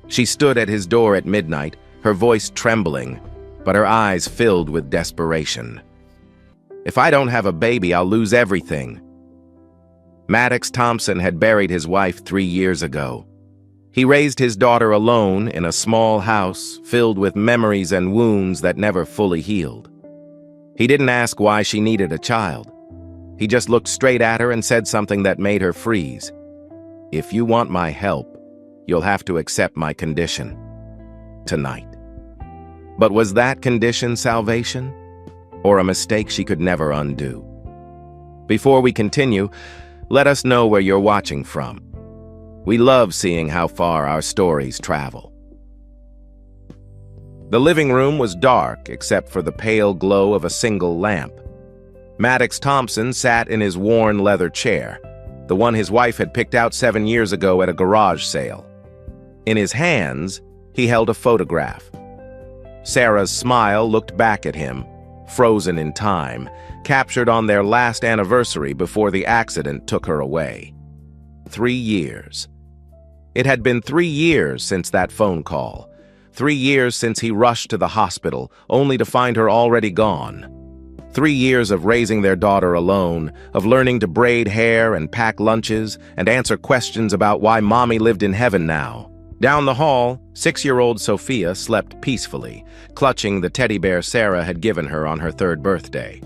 She stood at his door at midnight, her voice trembling, but her eyes filled with desperation. "If I don't have a baby, I'll lose everything." Maddox Thompson had buried his wife 3 years ago. He raised his daughter alone in a small house filled with memories and wounds that never fully healed. He didn't ask why she needed a child. He just looked straight at her and said something that made her freeze. "If you want my help, you'll have to accept my condition. Tonight." But was that condition salvation? Or a mistake she could never undo? Before we continue, let us know where you're watching from. We love seeing how far our stories travel. The living room was dark except for the pale glow of a single lamp. Maddox Thompson sat in his worn leather chair, the one his wife had picked out 7 years ago at a garage sale. In his hands, he held a photograph. Sarah's smile looked back at him, frozen in time, captured on their last anniversary before the accident took her away. 3 years. It had been 3 years since that phone call. 3 years since he rushed to the hospital, only to find her already gone. 3 years of raising their daughter alone, of learning to braid hair and pack lunches and answer questions about why mommy lived in heaven now. Down the hall, 6-year-old Sophia slept peacefully, clutching the teddy bear Sarah had given her on her 3rd birthday.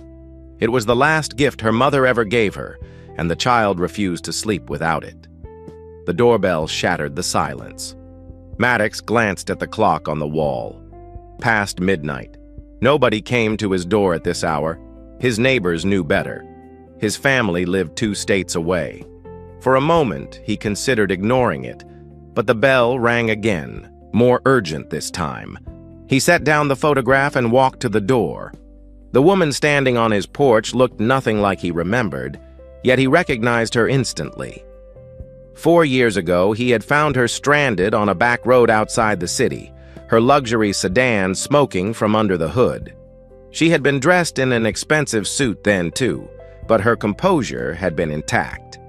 It was the last gift her mother ever gave her, and the child refused to sleep without it. The doorbell shattered the silence. Maddox glanced at the clock on the wall. Past midnight. Nobody came to his door at this hour. His neighbors knew better. His family lived 2 states away. For a moment, he considered ignoring it, but the bell rang again, more urgent this time. He set down the photograph and walked to the door. The woman standing on his porch looked nothing like he remembered, yet he recognized her instantly. 4 years ago, he had found her stranded on a back road outside the city, her luxury sedan smoking from under the hood. She had been dressed in an expensive suit then, too, but her composure had been intact.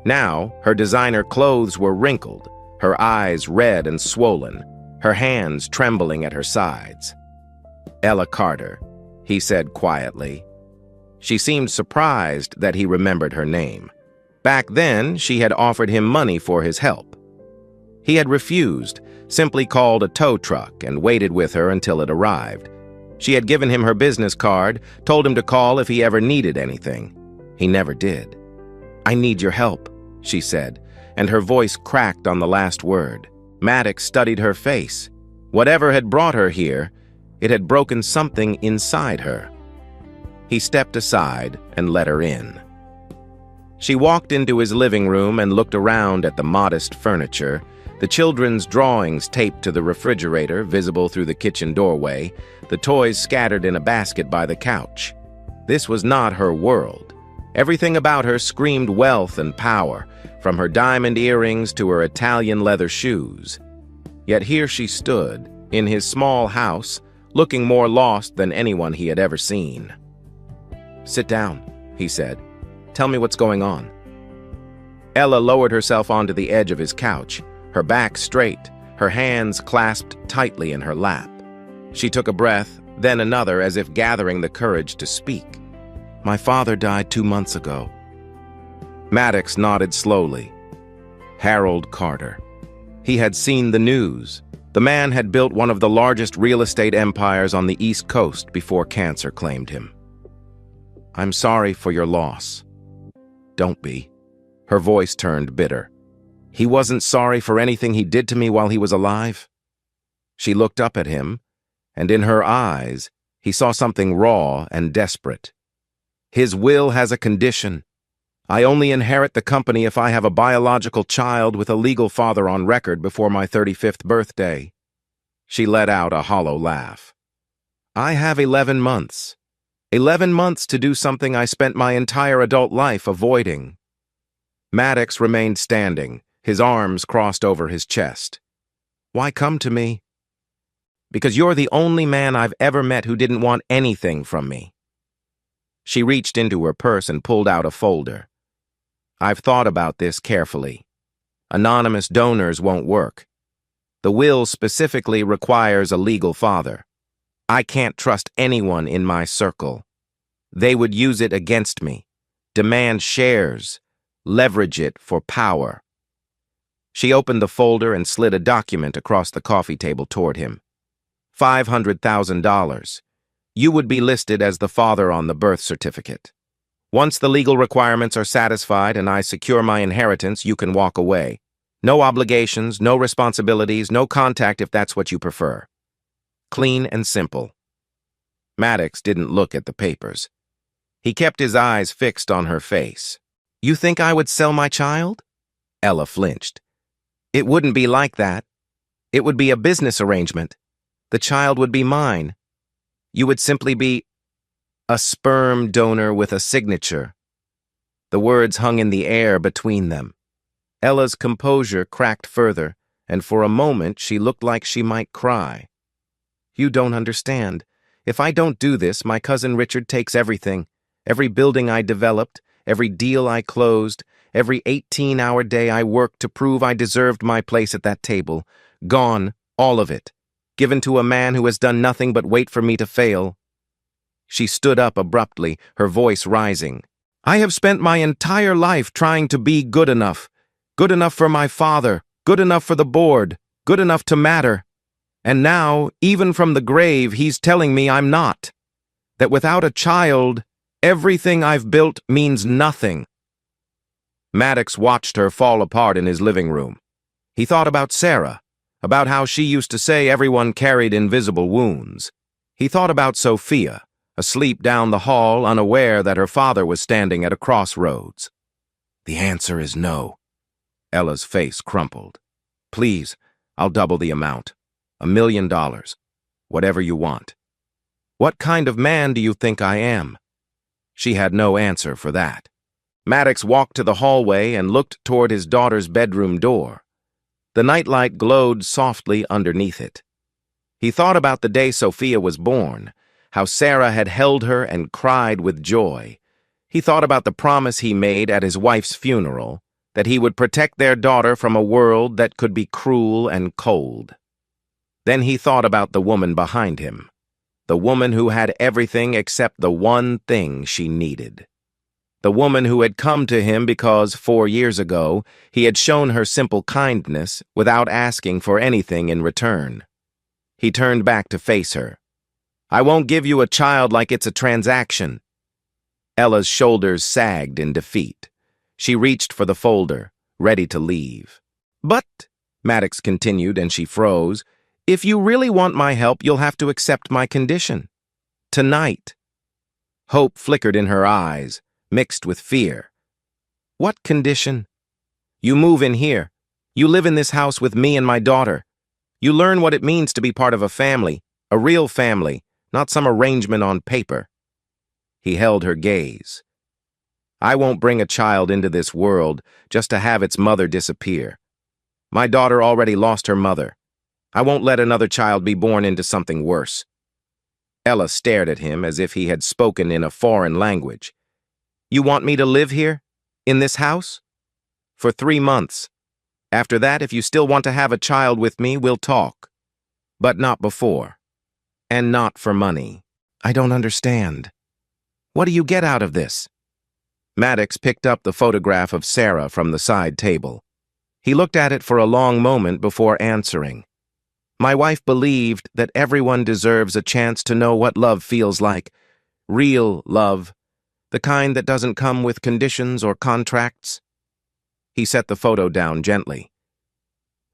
Now, her designer clothes were wrinkled, her eyes red and swollen, her hands trembling at her sides. "Ella Carter," he said quietly. She seemed surprised that he remembered her name. Back then, she had offered him money for his help. He had refused, simply called a tow truck and waited with her until it arrived. She had given him her business card, told him to call if he ever needed anything. He never did. "I need your help," she said, and her voice cracked on the last word. Maddox studied her face. Whatever had brought her here, it had broken something inside her. He stepped aside and let her in. She walked into his living room and looked around at the modest furniture, the children's drawings taped to the refrigerator visible through the kitchen doorway, the toys scattered in a basket by the couch. This was not her world. Everything about her screamed wealth and power, from her diamond earrings to her Italian leather shoes. Yet here she stood, in his small house, looking more lost than anyone he had ever seen. "Sit down," he said. "Tell me what's going on." Ella lowered herself onto the edge of his couch, her back straight, her hands clasped tightly in her lap. She took a breath, then another, as if gathering the courage to speak. "My father died 2 months ago." Maddox nodded slowly. Harold Carter. He had seen the news. The man had built one of the largest real estate empires on the East Coast before cancer claimed him. "I'm sorry for your loss." "Don't be." Her voice turned bitter. "He wasn't sorry for anything he did to me while he was alive." She looked up at him, and in her eyes, he saw something raw and desperate. "His will has a condition. I only inherit the company if I have a biological child with a legal father on record before my 35th birthday. She let out a hollow laugh. "I have 11 months. 11 months to do something I spent my entire adult life avoiding." Maddox remained standing, his arms crossed over his chest. "Why come to me?" "Because you're the only man I've ever met who didn't want anything from me." She reached into her purse and pulled out a folder. "I've thought about this carefully. Anonymous donors won't work. The will specifically requires a legal father. I can't trust anyone in my circle. They would use it against me, demand shares, leverage it for power. She opened the folder and slid a document across the coffee table toward him. $500,000. You would be listed as the father on the birth certificate. Once the legal requirements are satisfied and I secure my inheritance, you can walk away. No obligations, no responsibilities, no contact if that's what you prefer. Clean and simple. Maddox didn't look at the papers. He kept his eyes fixed on her face. You think I would sell my child? Ella flinched. It wouldn't be like that. It would be a business arrangement. The child would be mine. You would simply be a sperm donor with a signature. The words hung in the air between them. Ella's composure cracked further, and for a moment she looked like she might cry. You don't understand. If I don't do this, my cousin Richard takes everything. Every building I developed, every deal I closed, every 18-hour day I worked to prove I deserved my place at that table. Gone, all of it. Given to a man who has done nothing but wait for me to fail. She stood up abruptly, her voice rising. I have spent my entire life trying to be good enough. Good enough for my father, good enough for the board, good enough to matter. And now, even from the grave, he's telling me I'm not. That without a child, everything I've built means nothing. Maddox watched her fall apart in his living room. He thought about Sarah, about how she used to say everyone carried invisible wounds. He thought about Sophia, asleep down the hall, unaware that her father was standing at a crossroads. The answer is no. Ella's face crumpled. Please, I'll double the amount. $1 million. Whatever you want. What kind of man do you think I am? She had no answer for that. Maddox walked to the hallway and looked toward his daughter's bedroom door. The nightlight glowed softly underneath it. He thought about the day Sophia was born, how Sarah had held her and cried with joy. He thought about the promise he made at his wife's funeral, that he would protect their daughter from a world that could be cruel and cold. Then he thought about the woman behind him, the woman who had everything except the one thing she needed. The woman who had come to him because 4 years ago he had shown her simple kindness without asking for anything in return. He turned back to face her. I won't give you a child like it's a transaction. Ella's shoulders sagged in defeat. She reached for the folder, ready to leave. But, Maddox continued, and she froze, if you really want my help, you'll have to accept my condition. Tonight. Hope flickered in her eyes, mixed with fear. What condition? You move in here. You live in this house with me and my daughter. You learn what it means to be part of a family, a real family, not some arrangement on paper. He held her gaze. I won't bring a child into this world just to have its mother disappear. My daughter already lost her mother. I won't let another child be born into something worse. Ella stared at him as if he had spoken in a foreign language. You want me to live here? In this house? For 3 months. After that, if you still want to have a child with me, we'll talk. But not before. And not for money. I don't understand. What do you get out of this? Maddox picked up the photograph of Sarah from the side table. He looked at it for a long moment before answering. My wife believed that everyone deserves a chance to know what love feels like. Real love. The kind that doesn't come with conditions or contracts. He set the photo down gently.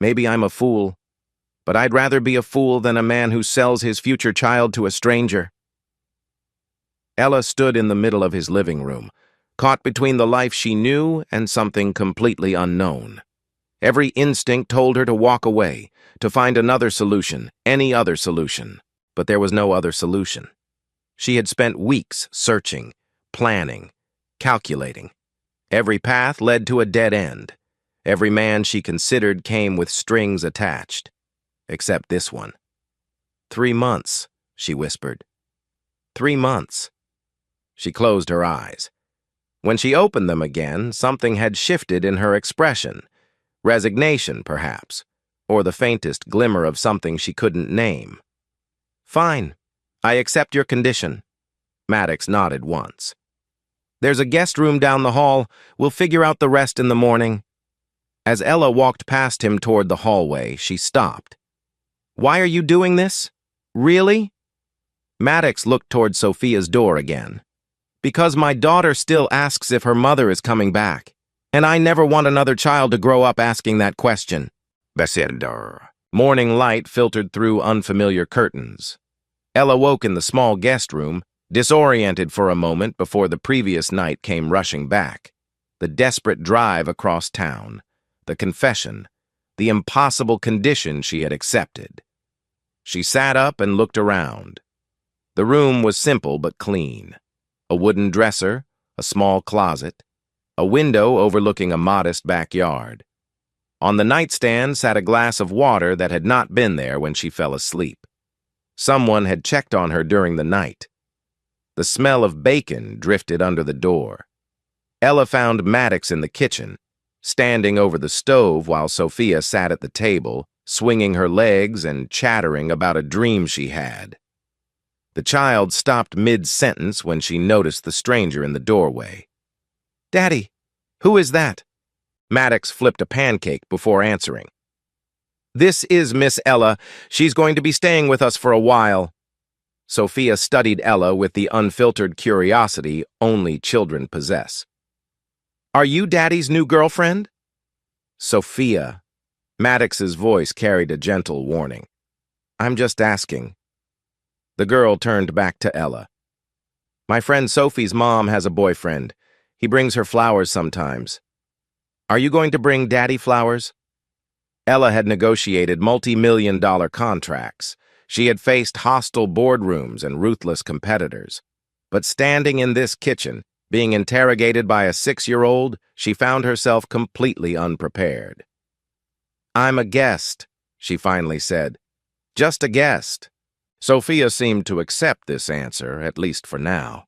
Maybe I'm a fool, but I'd rather be a fool than a man who sells his future child to a stranger. Ella stood in the middle of his living room, caught between the life she knew and something completely unknown. Every instinct told her to walk away, to find another solution, any other solution. But there was no other solution. She had spent weeks searching, planning, calculating. Every path led to a dead end. Every man she considered came with strings attached. Except this one. 3 months, she whispered. 3 months. She closed her eyes. When she opened them again, something had shifted in her expression. Resignation, perhaps. or the faintest glimmer of something she couldn't name. "Fine. I accept your condition." Maddox nodded once. "There's a guest room down the hall. We'll figure out the rest in the morning." As Ella walked past him toward the hallway, she stopped. "Why are you doing this? Really?" Maddox looked toward Sophia's door again. "Because my daughter still asks if her mother is coming back, and I never want another child to grow up asking that question." Beseder. Morning light filtered through unfamiliar curtains. Ella woke in the small guest room, disoriented for a moment before the previous night came rushing back. The desperate drive across town, the confession, the impossible condition she had accepted. She sat up and looked around. The room was simple but clean. A wooden dresser, a small closet, a window overlooking a modest backyard. On the nightstand sat a glass of water that had not been there when she fell asleep. Someone had checked on her during the night. The smell of bacon drifted under the door. Ella found Maddox in the kitchen, standing over the stove while Sophia sat at the table, swinging her legs and chattering about a dream she had. The child stopped mid-sentence when she noticed the stranger in the doorway. "Daddy, who is that?" Maddox flipped a pancake before answering. "This is Miss Ella. She's going to be staying with us for a while." Sophia studied Ella with the unfiltered curiosity only children possess. "Are you Daddy's new girlfriend?" "Sophia." Maddox's voice carried a gentle warning. "I'm just asking." The girl turned back to Ella. "My friend Sophie's mom has a boyfriend. He brings her flowers sometimes. Are you going to bring Daddy flowers?" Ella had negotiated multi-million-dollar contracts. She had faced hostile boardrooms and ruthless competitors. But standing in this kitchen, being interrogated by a 6-year-old, she found herself completely unprepared. "I'm a guest," she finally said. "Just a guest." Sophia seemed to accept this answer, at least for now.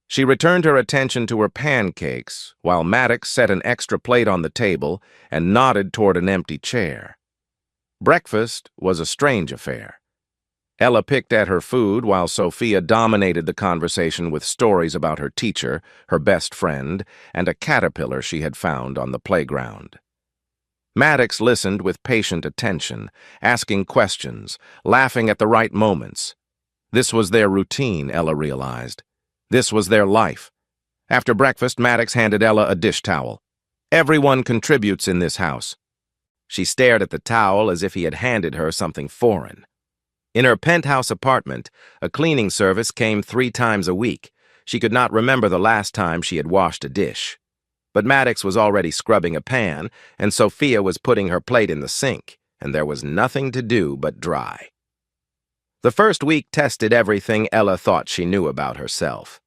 She returned her attention to her pancakes, while Maddox set an extra plate on the table and nodded toward an empty chair. Breakfast was a strange affair. Ella picked at her food while Sophia dominated the conversation with stories about her teacher, her best friend, and a caterpillar she had found on the playground. Maddox listened with patient attention, asking questions, laughing at the right moments. This was their routine, Ella realized. This was their life. After breakfast, Maddox handed Ella a dish towel. "Everyone contributes in this house." She stared at the towel as if he had handed her something foreign. In her penthouse apartment, a cleaning service came 3 times a week. She could not remember the last time she had washed a dish. But Maddox was already scrubbing a pan, and Sophia was putting her plate in the sink, and there was nothing to do but dry. The first week tested everything Ella thought she knew about herself.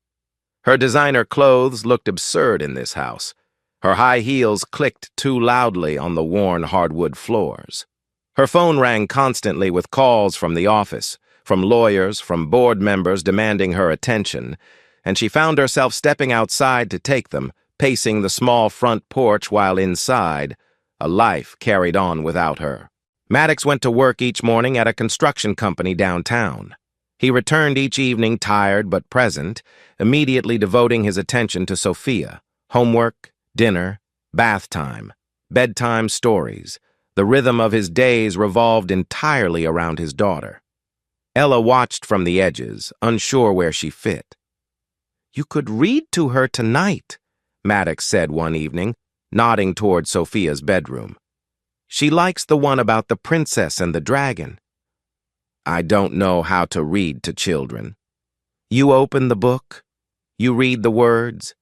Her designer clothes looked absurd in this house. Her high heels clicked too loudly on the worn hardwood floors. Her phone rang constantly with calls from the office, from lawyers, from board members demanding her attention, and she found herself stepping outside to take them, pacing the small front porch while inside, a life carried on without her. Maddox went to work each morning at a construction company downtown. He returned each evening tired but present, immediately devoting his attention to Sophia, homework, dinner, bath time, bedtime stories. The rhythm of his days revolved entirely around his daughter. Ella watched from the edges, unsure where she fit. "You could read to her tonight," Maddox said one evening, nodding toward Sophia's bedroom. "She likes the one about the princess and the dragon." "I don't know how to read to children." "You open the book. You read the words.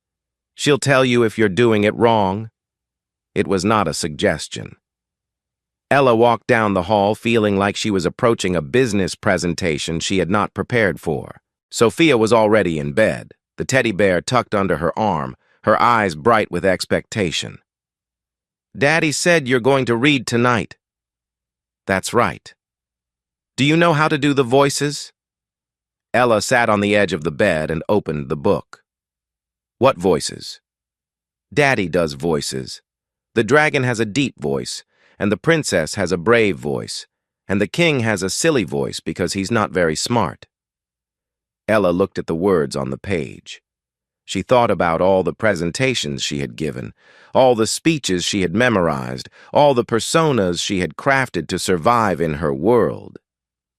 She'll tell you if you're doing it wrong." It was not a suggestion. Ella walked down the hall feeling like she was approaching a business presentation she had not prepared for. Sophia was already in bed, the teddy bear tucked under her arm, her eyes bright with expectation. "Daddy said you're going to read tonight." "That's right." "Do you know how to do the voices?" Ella sat on the edge of the bed and opened the book. "What voices?" "Daddy does voices. The dragon has a deep voice, and the princess has a brave voice, and the king has a silly voice because he's not very smart. Ella looked at the words on the page. She thought about all the presentations she had given, all the speeches she had memorized, all the personas she had crafted to survive in her world.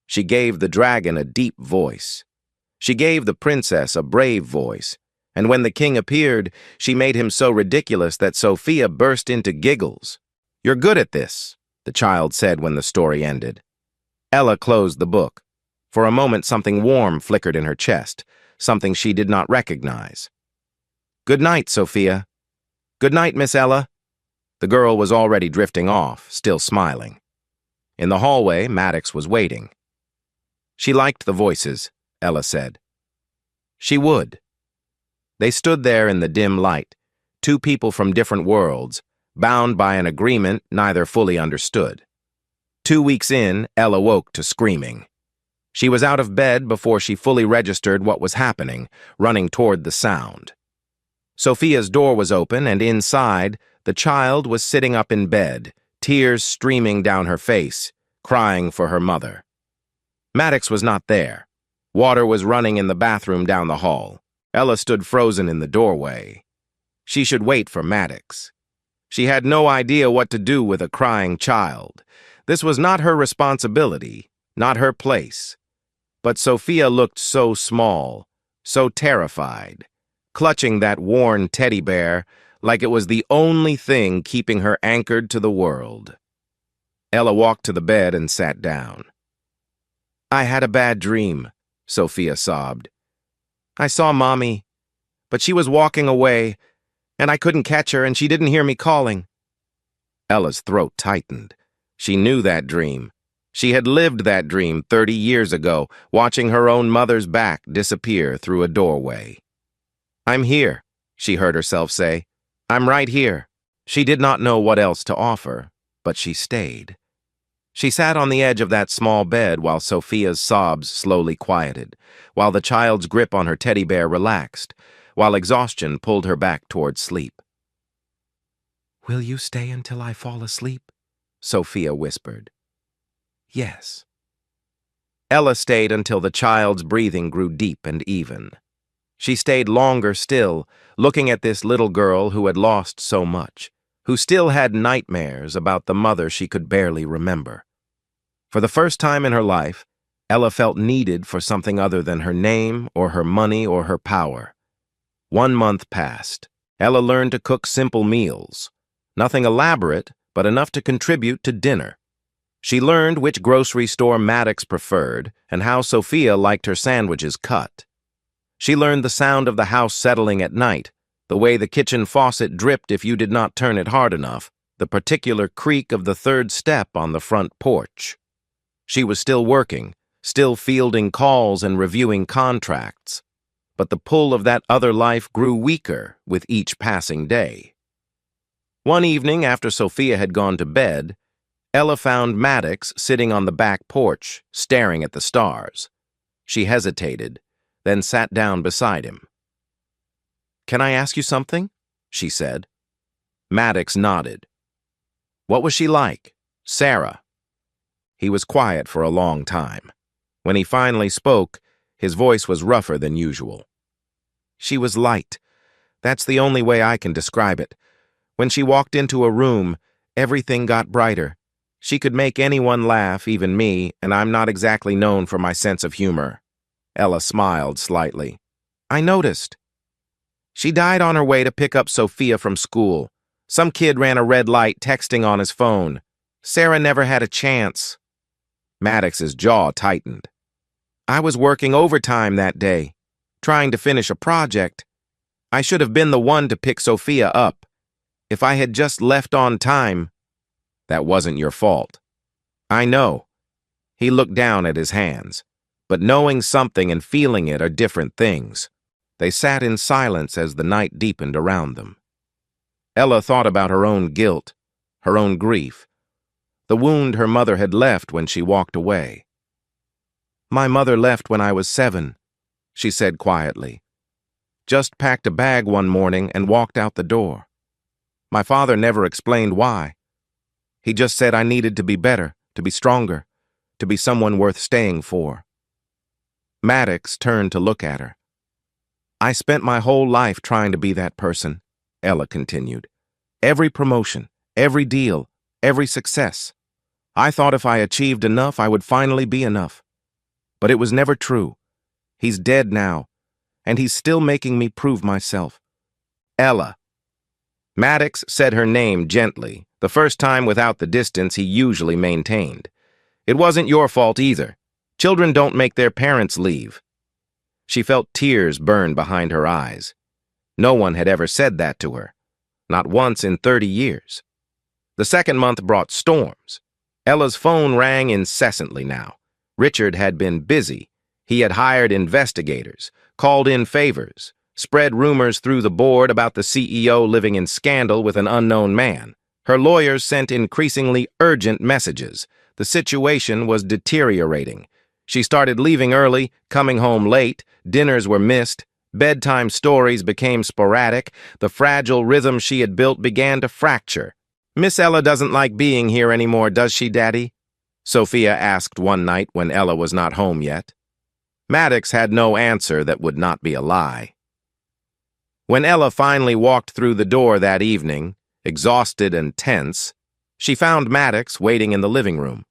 She gave the dragon a deep voice. She gave the princess a brave voice, and when the king appeared, she made him so ridiculous that Sophia burst into giggles. "You're good at this," the child said when the story ended. Ella closed the book. For a moment, something warm flickered in her chest, something she did not recognize. "Good night, Sophia." "Good night, Miss Ella." The girl was already drifting off, still smiling. In the hallway, Maddox was waiting. She liked the voices, Ella said. She would. They stood there in the dim light, two people from different worlds, bound by an agreement neither fully understood. 2 weeks in, Ella woke to screaming. She was out of bed before she fully registered what was happening, running toward the sound. Sophia's door was open, and inside, the child was sitting up in bed, tears streaming down her face, crying for her mother. Maddox was not there. Water was running in the bathroom down the hall. Ella stood frozen in the doorway. She should wait for Maddox. She had no idea what to do with a crying child. This was not her responsibility, not her place. But Sophia looked so small, so terrified, clutching that worn teddy bear like it was the only thing keeping her anchored to the world. Ella walked to the bed and sat down. "I had a bad dream," Sophia sobbed. "I saw Mommy, but she was walking away, and I couldn't catch her, and she didn't hear me calling." Ella's throat tightened. She knew that dream. She had lived that dream 30 years ago, watching her own mother's back disappear through a doorway. "I'm here," she heard herself say. "I'm right here." She did not know what else to offer, but she stayed. She sat on the edge of that small bed while Sophia's sobs slowly quieted, while the child's grip on her teddy bear relaxed, while exhaustion pulled her back toward sleep. "Will you stay until I fall asleep?" Sophia whispered. "Yes." Ella stayed until the child's breathing grew deep and even. She stayed longer still, looking at this little girl who had lost so much, who still had nightmares about the mother she could barely remember. For the first time in her life, Ella felt needed for something other than her name or her money or her power. 1 month passed. Ella learned to cook simple meals. Nothing elaborate, but enough to contribute to dinner. She learned which grocery store Maddox preferred and how Sophia liked her sandwiches cut. She learned the sound of the house settling at night, the way the kitchen faucet dripped if you did not turn it hard enough, the particular creak of the third step on the front porch. She was still working, still fielding calls and reviewing contracts, but the pull of that other life grew weaker with each passing day. One evening after Sophia had gone to bed, Ella found Maddox sitting on the back porch, staring at the stars. She hesitated, then sat down beside him. "Can I ask you something?" she said. Maddox nodded. "What was she like? Sarah?" He was quiet for a long time. When he finally spoke, his voice was rougher than usual. "She was light. That's the only way I can describe it. When she walked into a room, everything got brighter. She could make anyone laugh, even me, and I'm not exactly known for my sense of humor." Ella smiled slightly. "I noticed. She died on her way to pick up Sophia from school. Some kid ran a red light texting on his phone. Sarah never had a chance." Maddox's jaw tightened. "I was working overtime that day, trying to finish a project. I should have been the one to pick Sophia up. If I had just left on time." "That wasn't your fault." "I know." He looked down at his hands. But knowing something and feeling it are different things. They sat in silence as the night deepened around them. Ella thought about her own guilt, her own grief, the wound her mother had left when she walked away. "My mother left when I was 7, she said quietly. "Just packed a bag one morning and walked out the door. My father never explained why. He just said I needed to be better, to be stronger, to be someone worth staying for. Maddox turned to look at her. I spent my whole life trying to be that person, Ella continued. Every promotion, every deal, every success. I thought if I achieved enough, I would finally be enough. But it was never true. He's dead now, and he's still making me prove myself. Ella. Maddox said her name gently, the first time without the distance he usually maintained. It wasn't your fault either. Children don't make their parents leave. She felt tears burn behind her eyes. No one had ever said that to her. Not once in 30 years. The second month brought storms. Ella's phone rang incessantly now. Richard had been busy. He had hired investigators, called in favors, spread rumors through the board about the CEO living in scandal with an unknown man. Her lawyers sent increasingly urgent messages. The situation was deteriorating. She started leaving early, coming home late, dinners were missed, bedtime stories became sporadic, the fragile rhythm she had built began to fracture. Miss Ella doesn't like being here anymore, does she, Daddy? Sophia asked one night when Ella was not home yet. Maddox had no answer that would not be a lie. When Ella finally walked through the door that evening, exhausted and tense, she found Maddox waiting in the living room.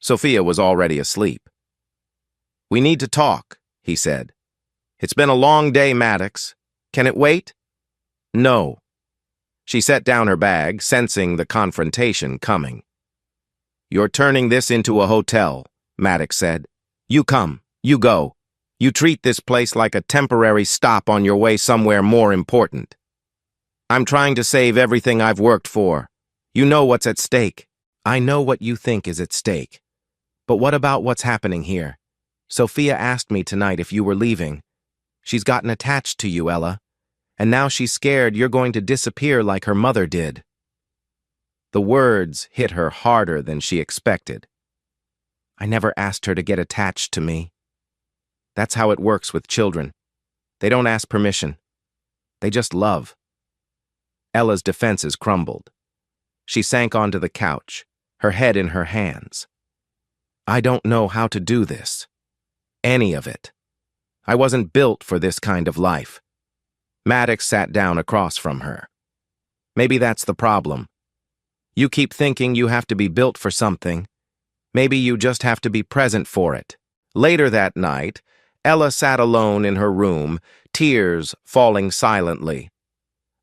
Sophia was already asleep. "We need to talk," he said. "It's been a long day, Maddox. Can it wait?" "No." She set down her bag, sensing the confrontation coming. "You're turning this into a hotel," Maddox said. "You come, you go. You treat this place like a temporary stop on your way somewhere more important. I'm trying to save everything I've worked for. You know what's at stake." "I know what you think is at stake. But what about what's happening here? Sophia asked me tonight if you were leaving. She's gotten attached to you, Ella, and now she's scared you're going to disappear like her mother did." The words hit her harder than she expected. "I never asked her to get attached to me. That's how it works with children. They don't ask permission. They just love." Ella's defenses crumbled. She sank onto the couch, her head in her hands. "I don't know how to do this. Any of it. I wasn't built for this kind of life." Maddox sat down across from her. "Maybe that's the problem. You keep thinking you have to be built for something. Maybe you just have to be present for it." Later that night, Ella sat alone in her room, tears falling silently.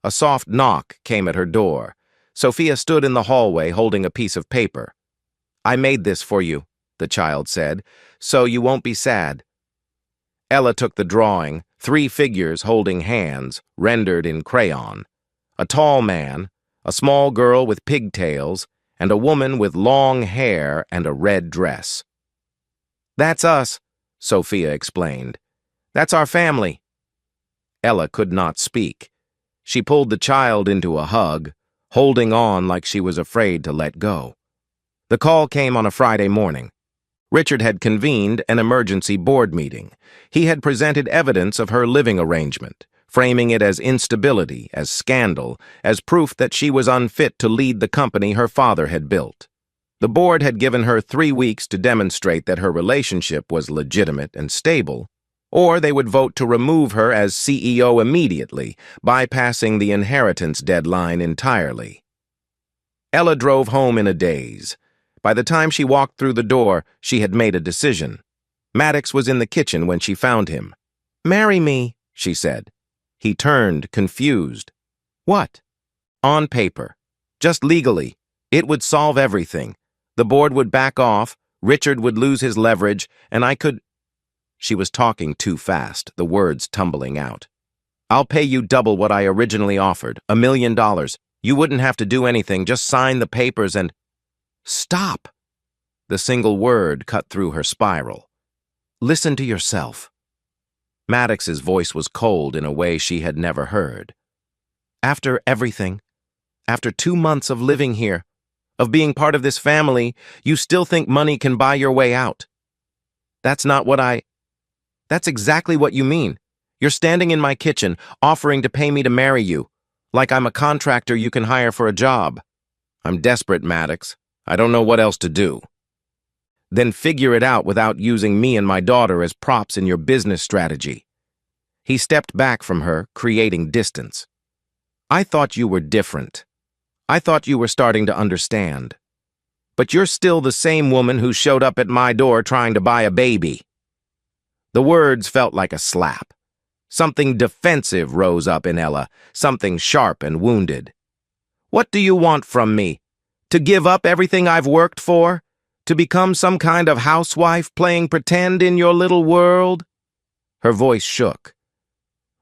A soft knock came at her door. Sophia stood in the hallway holding a piece of paper. "I made this for you," the child said, "so you won't be sad." Ella took the drawing, 3 figures holding hands, rendered in crayon. A tall man, a small girl with pigtails, and a woman with long hair and a red dress. "That's us," Sophia explained. "That's our family." Ella could not speak. She pulled the child into a hug, holding on like she was afraid to let go. The call came on a Friday morning. Richard had convened an emergency board meeting. He had presented evidence of her living arrangement, framing it as instability, as scandal, as proof that she was unfit to lead the company her father had built. The board had given her 3 weeks to demonstrate that her relationship was legitimate and stable, or they would vote to remove her as CEO immediately, bypassing the inheritance deadline entirely. Ella drove home in a daze. By the time she walked through the door, she had made a decision. Maddox was in the kitchen when she found him. "Marry me," she said. He turned, confused. "What?" "On paper. Just legally. It would solve everything. The board would back off, Richard would lose his leverage, and I could—" She was talking too fast, the words tumbling out. "I'll pay you double what I originally offered, $1 million. You wouldn't have to do anything, just sign the papers and—" "Stop!" The single word cut through her spiral. "Listen to yourself." Maddox's voice was cold in a way she had never heard. "After everything, after 2 months of living here, of being part of this family, you still think money can buy your way out. That's not what That's exactly what you mean. You're standing in my kitchen, offering to pay me to marry you, like I'm a contractor you can hire for a job. I'm desperate, Maddox. I don't know what else to do. Then figure it out without using me and my daughter as props in your business strategy. He stepped back from her, creating distance. I thought you were different. I thought you were starting to understand. But you're still the same woman who showed up at my door trying to buy a baby. The words felt like a slap. Something defensive rose up in Ella, something sharp and wounded. What do you want from me? To give up everything I've worked for? To become some kind of housewife playing pretend in your little world? Her voice shook.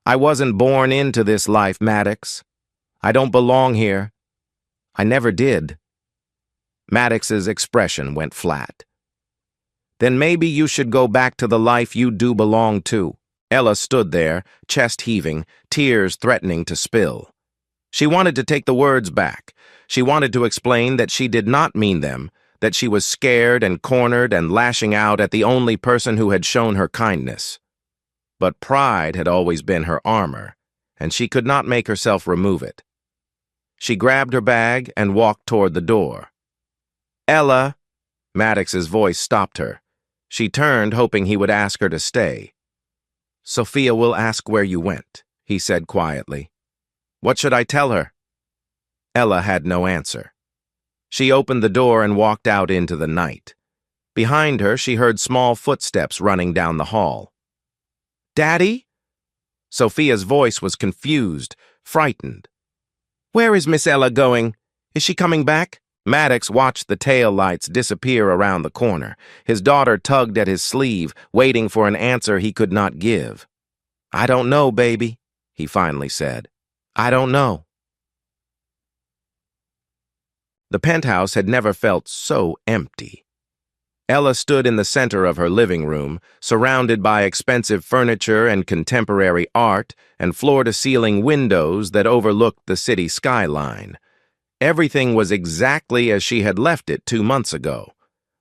I wasn't born into this life, Maddox. I don't belong here. I never did. Maddox's expression went flat. Then maybe you should go back to the life you do belong to. Ella stood there, chest heaving, tears threatening to spill. She wanted to take the words back. She wanted to explain that she did not mean them, that she was scared and cornered and lashing out at the only person who had shown her kindness. But pride had always been her armor, and she could not make herself remove it. She grabbed her bag and walked toward the door. Ella! Maddox's voice stopped her. She turned, hoping he would ask her to stay. Sophia will ask where you went, he said quietly. What should I tell her? Ella had no answer. She opened the door and walked out into the night. Behind her, she heard small footsteps running down the hall. Daddy? Sophia's voice was confused, frightened. Where is Miss Ella going? Is she coming back? Maddox watched the tail lights disappear around the corner. His daughter tugged at his sleeve, waiting for an answer he could not give. I don't know, baby, he finally said. I don't know. The penthouse had never felt so empty. Ella stood in the center of her living room, surrounded by expensive furniture and contemporary art and floor-to-ceiling windows that overlooked the city skyline. Everything was exactly as she had left it 2 months ago.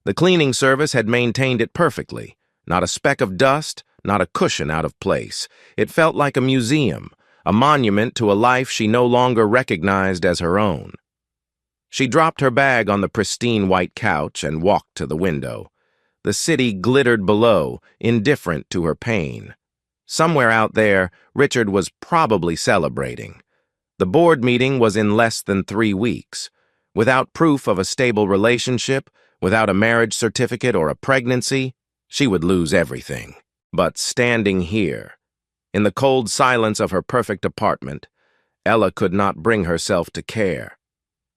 The cleaning service had maintained it perfectly. Not a speck of dust, not a cushion out of place. It felt like a museum, a monument to a life she no longer recognized as her own. She dropped her bag on the pristine white couch and walked to the window. The city glittered below, indifferent to her pain. Somewhere out there, Richard was probably celebrating. The board meeting was in less than 3 weeks. Without proof of a stable relationship, without a marriage certificate or a pregnancy, she would lose everything. But standing here, in the cold silence of her perfect apartment, Ella could not bring herself to care.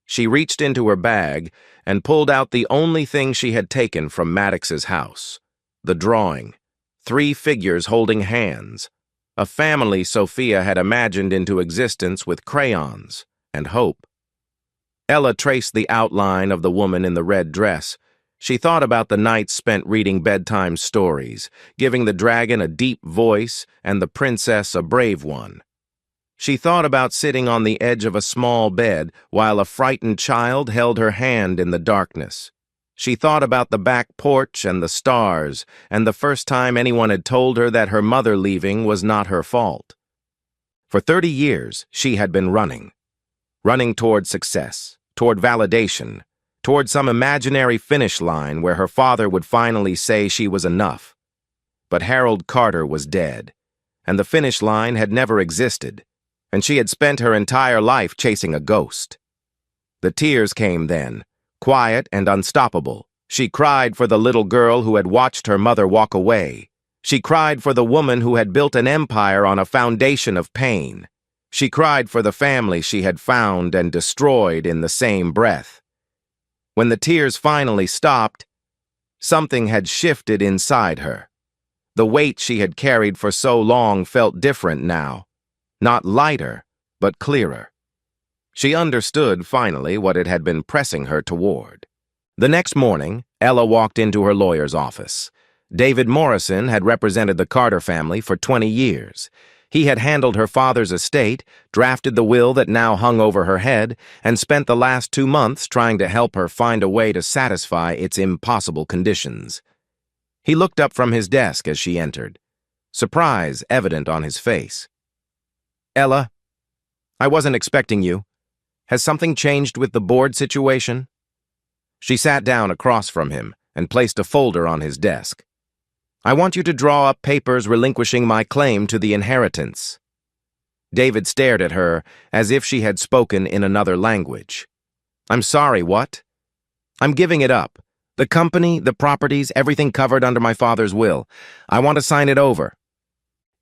She reached into her bag and pulled out the only thing she had taken from Maddox's house. The drawing. 3 figures holding hands. A family Sophia had imagined into existence with crayons and hope. Ella traced the outline of the woman in the red dress. She thought about the nights spent reading bedtime stories, giving the dragon a deep voice and the princess a brave one. She thought about sitting on the edge of a small bed while a frightened child held her hand in the darkness. She thought about the back porch and the stars, and the first time anyone had told her that her mother leaving was not her fault. For 30 years, she had been running toward success, toward validation, toward some imaginary finish line where her father would finally say she was enough. But Harold Carter was dead, and the finish line had never existed, and she had spent her entire life chasing a ghost. The tears came then, quiet and unstoppable. She cried for the little girl who had watched her mother walk away. She cried for the woman who had built an empire on a foundation of pain. She cried for the family she had found and destroyed in the same breath. When the tears finally stopped, something had shifted inside her. The weight she had carried for so long felt different now. Not lighter, but clearer. She understood, finally, what it had been pressing her toward. The next morning, Ella walked into her lawyer's office. David Morrison had represented the Carter family for 20 years. He had handled her father's estate, drafted the will that now hung over her head, and spent the last 2 months trying to help her find a way to satisfy its impossible conditions. He looked up from his desk as she entered, surprise evident on his face. Ella, I wasn't expecting you. Has something changed with the board situation? She sat down across from him and placed a folder on his desk. I want you to draw up papers relinquishing my claim to the inheritance. David stared at her as if she had spoken in another language. I'm sorry, what? I'm giving it up. The company, the properties, everything covered under my father's will. I want to sign it over.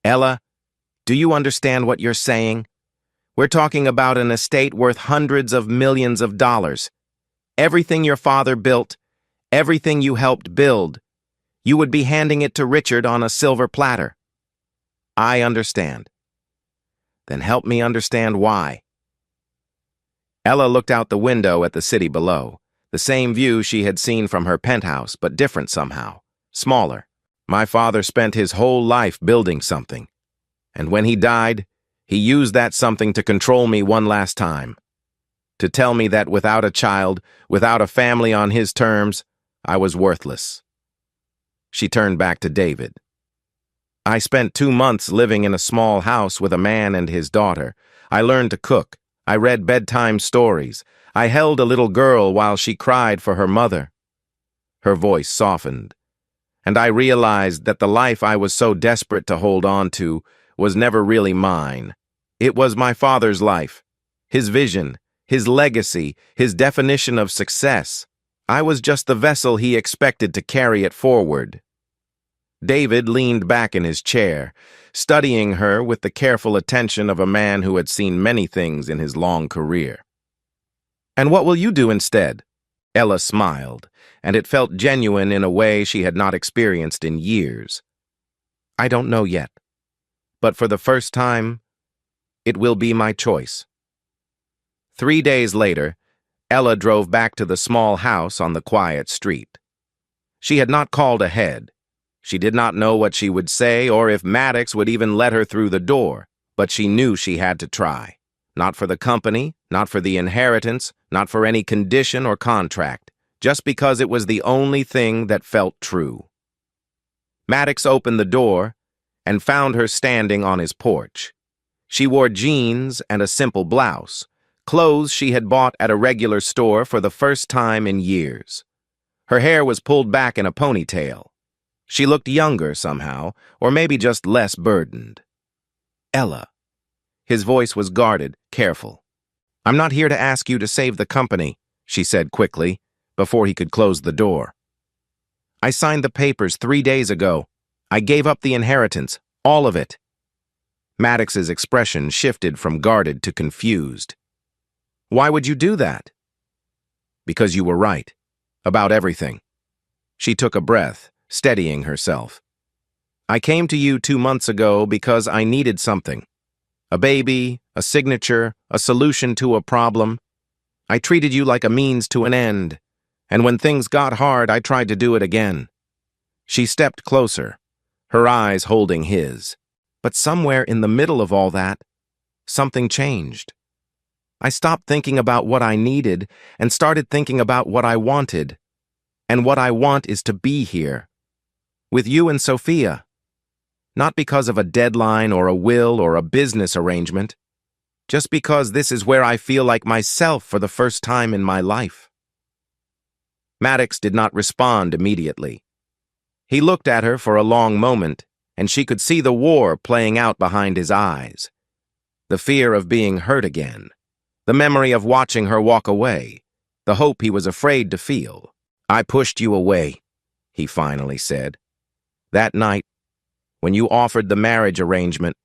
Ella, do you understand what you're saying? We're talking about an estate worth hundreds of millions of dollars. Everything your father built, everything you helped build, you would be handing it to Richard on a silver platter. I understand. Then help me understand why. Ella looked out the window at the city below, the same view she had seen from her penthouse, but different somehow, smaller. My father spent his whole life building something, and when he died, he used that something to control me one last time, to tell me that without a child, without a family on his terms, I was worthless. She turned back to David. I spent 2 months living in a small house with a man and his daughter. I learned to cook. I read bedtime stories. I held a little girl while she cried for her mother. Her voice softened, and I realized that the life I was so desperate to hold on to was never really mine. It was my father's life, his vision, his legacy, his definition of success. I was just the vessel he expected to carry it forward. David leaned back in his chair, studying her with the careful attention of a man who had seen many things in his long career. And what will you do instead? Ella smiled, and it felt genuine in a way she had not experienced in years. I don't know yet, but for the first time, it will be my choice. 3 days later, Ella drove back to the small house on the quiet street. She had not called ahead. She did not know what she would say or if Maddox would even let her through the door, but she knew she had to try. Not for the company, not for the inheritance, not for any condition or contract, just because it was the only thing that felt true. Maddox opened the door and found her standing on his porch. She wore jeans and a simple blouse, clothes she had bought at a regular store for the first time in years. Her hair was pulled back in a ponytail. She looked younger somehow, or maybe just less burdened. Ella. His voice was guarded, careful. I'm not here to ask you to save the company, she said quickly, before he could close the door. I signed the papers 3 days ago. I gave up the inheritance, all of it. Maddox's expression shifted from guarded to confused. Why would you do that? Because you were right. About everything. She took a breath, steadying herself. I came to you 2 months ago because I needed something. A baby, a signature, a solution to a problem. I treated you like a means to an end, and when things got hard, I tried to do it again. She stepped closer, her eyes holding his. But somewhere in the middle of all that, something changed. I stopped thinking about what I needed and started thinking about what I wanted. And what I want is to be here. With you and Sophia. Not because of a deadline or a will or a business arrangement. Just because this is where I feel like myself for the first time in my life. Maddox did not respond immediately. He looked at her for a long moment, and she could see the war playing out behind his eyes. The fear of being hurt again. The memory of watching her walk away. The hope he was afraid to feel. I pushed you away, he finally said. That night, when you offered the marriage arrangement,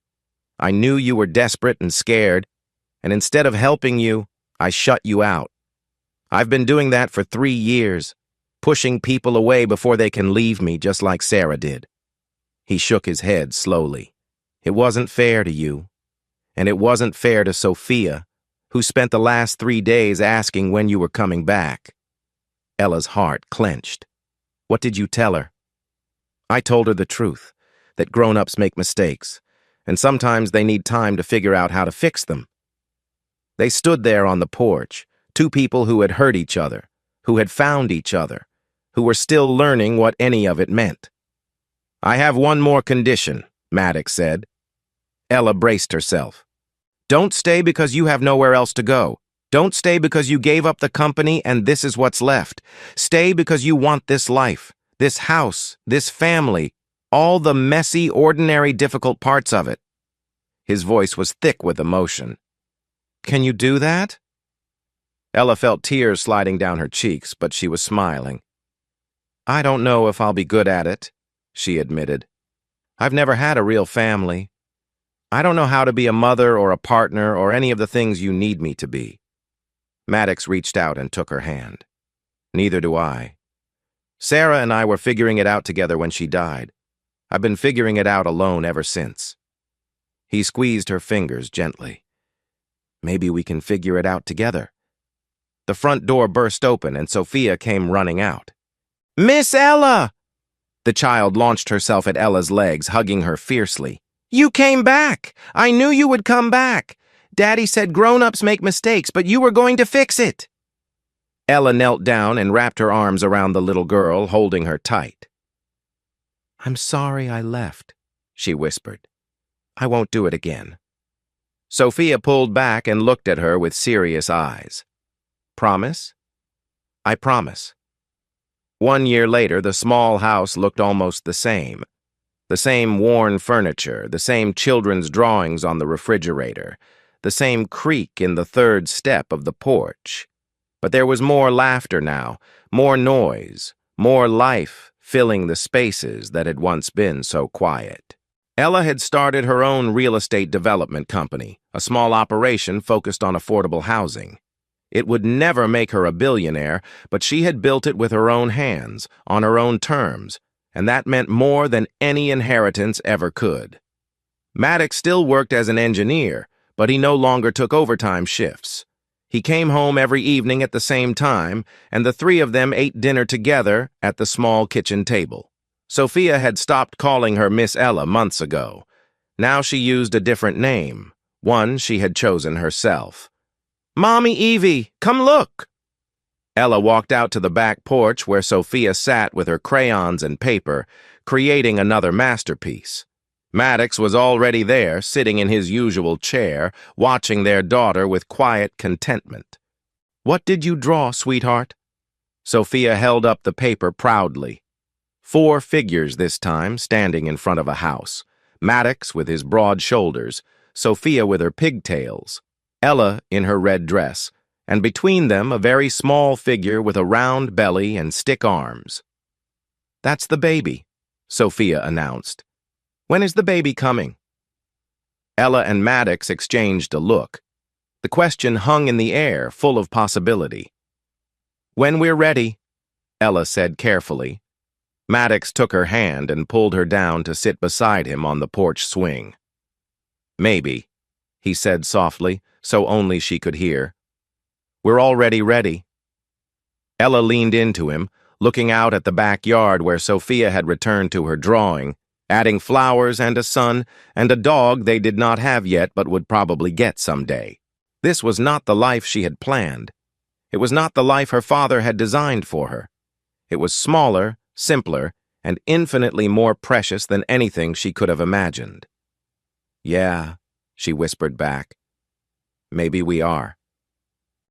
I knew you were desperate and scared, and instead of helping you, I shut you out. I've been doing that for 3 years, pushing people away before they can leave me, just like Sarah did. He shook his head slowly. It wasn't fair to you, and it wasn't fair to Sophia, who spent the last 3 days asking when you were coming back. Ella's heart clenched. What did you tell her? I told her the truth, that grown-ups make mistakes, and sometimes they need time to figure out how to fix them. They stood there on the porch, 2 people who had hurt each other, who had found each other, who were still learning what any of it meant. I have one more condition, Maddox said. Ella braced herself. Don't stay because you have nowhere else to go. Don't stay because you gave up the company and this is what's left. Stay because you want this life, this house, this family, all the messy, ordinary, difficult parts of it. His voice was thick with emotion. Can you do that? Ella felt tears sliding down her cheeks, but she was smiling. I don't know if I'll be good at it, she admitted. I've never had a real family. I don't know how to be a mother or a partner or any of the things you need me to be. Maddox reached out and took her hand. Neither do I. Sarah and I were figuring it out together when she died. I've been figuring it out alone ever since. He squeezed her fingers gently. Maybe we can figure it out together. The front door burst open and Sophia came running out. Miss Ella! The child launched herself at Ella's legs, hugging her fiercely. You came back! I knew you would come back! Daddy said grown-ups make mistakes, but you were going to fix it! Ella knelt down and wrapped her arms around the little girl, holding her tight. I'm sorry I left, she whispered. I won't do it again. Sophia pulled back and looked at her with serious eyes. Promise? I promise. 1 year later, the small house looked almost the same. The same worn furniture, the same children's drawings on the refrigerator, the same creak in the third step of the porch. But there was more laughter now, more noise, more life filling the spaces that had once been so quiet. Ella had started her own real estate development company, a small operation focused on affordable housing. It would never make her a billionaire, but she had built it with her own hands, on her own terms, and that meant more than any inheritance ever could. Maddox still worked as an engineer, but he no longer took overtime shifts. He came home every evening at the same time, and the three of them ate dinner together at the small kitchen table. Sophia had stopped calling her Miss Ella months ago. Now she used a different name, one she had chosen herself. Mommy Evie, come look! Ella walked out to the back porch where Sophia sat with her crayons and paper, creating another masterpiece. Maddox was already there, sitting in his usual chair, watching their daughter with quiet contentment. What did you draw, sweetheart? Sophia held up the paper proudly. 4 figures this time, standing in front of a house. Maddox with his broad shoulders, Sophia with her pigtails, Ella in her red dress, and between them a very small figure with a round belly and stick arms. That's the baby, Sophia announced. When is the baby coming? Ella and Maddox exchanged a look. The question hung in the air, full of possibility. When we're ready, Ella said carefully. Maddox took her hand and pulled her down to sit beside him on the porch swing. Maybe, he said softly, so only she could hear. We're already ready. Ella leaned into him, looking out at the backyard where Sophia had returned to her drawing, adding flowers and a son and a dog they did not have yet but would probably get someday. This was not the life she had planned. It was not the life her father had designed for her. It was smaller, simpler, and infinitely more precious than anything she could have imagined. Yeah, she whispered back. Maybe we are.